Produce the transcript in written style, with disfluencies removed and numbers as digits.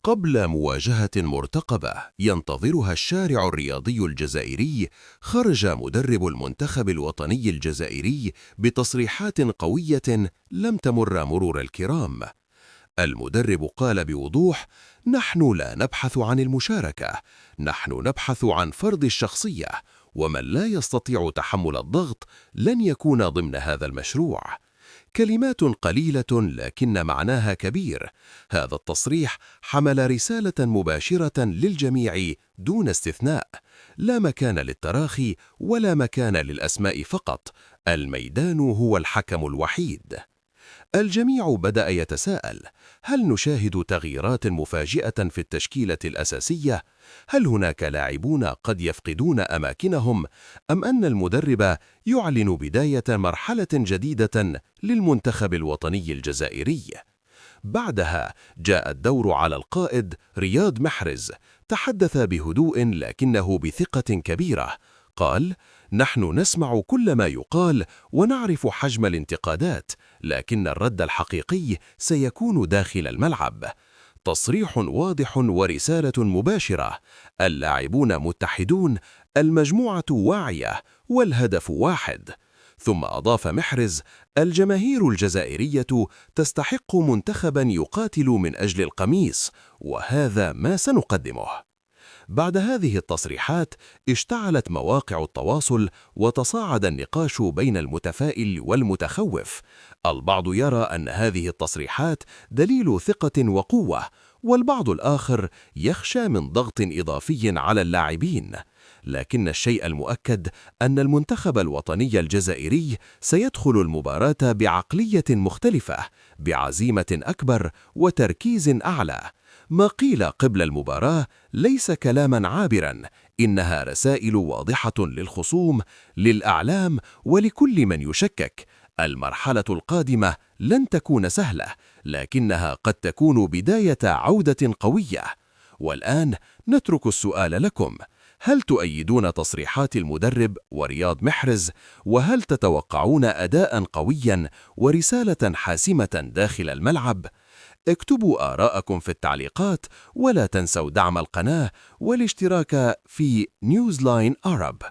قبل مواجهة مرتقبة ينتظرها الشارع الرياضي الجزائري، خرج مدرب المنتخب الوطني الجزائري بتصريحات قوية لم تمر مرور الكرام. المدرب قال بوضوح: نحن لا نبحث عن المشاركة، نحن نبحث عن فرض الشخصية، ومن لا يستطيع تحمل الضغط لن يكون ضمن هذا المشروع. كلمات قليلة لكن معناها كبير. هذا التصريح حمل رسالة مباشرة للجميع دون استثناء: لا مكان للتراخي ولا مكان للأسماء فقط، الميدان هو الحكم الوحيد. الجميع بدأ يتساءل: هل نشاهد تغييرات مفاجئة في التشكيلة الأساسية؟ هل هناك لاعبون قد يفقدون أماكنهم؟ أم أن المدرب يعلن بداية مرحلة جديدة للمنتخب الوطني الجزائري؟ بعدها جاء الدور على القائد رياض محرز. تحدث بهدوء لكنه بثقة كبيرة. قال: نحن نسمع كل ما يقال ونعرف حجم الانتقادات، لكن الرد الحقيقي سيكون داخل الملعب. تصريح واضح ورسالة مباشرة: اللاعبون متحدون، المجموعة واعية، والهدف واحد. ثم أضاف محرز: الجماهير الجزائرية تستحق منتخبا يقاتل من أجل القميص، وهذا ما سنقدمه. بعد هذه التصريحات اشتعلت مواقع التواصل وتصاعد النقاش بين المتفائل والمتخوف. البعض يرى أن هذه التصريحات دليل ثقة وقوة، والبعض الآخر يخشى من ضغط إضافي على اللاعبين. لكن الشيء المؤكد أن المنتخب الوطني الجزائري سيدخل المباراة بعقلية مختلفة، بعزيمة أكبر وتركيز أعلى. ما قيل قبل المباراة ليس كلاما عابرا، إنها رسائل واضحة للخصوم، للأعلام، ولكل من يشكك. المرحلة القادمة لن تكون سهلة، لكنها قد تكون بداية عودة قوية. والآن نترك السؤال لكم: هل تؤيدون تصريحات المدرب ورياض محرز؟ وهل تتوقعون أداء قويا ورسالة حاسمة داخل الملعب؟ اكتبوا آراءكم في التعليقات، ولا تنسوا دعم القناة والاشتراك في نيوزلاين عرب.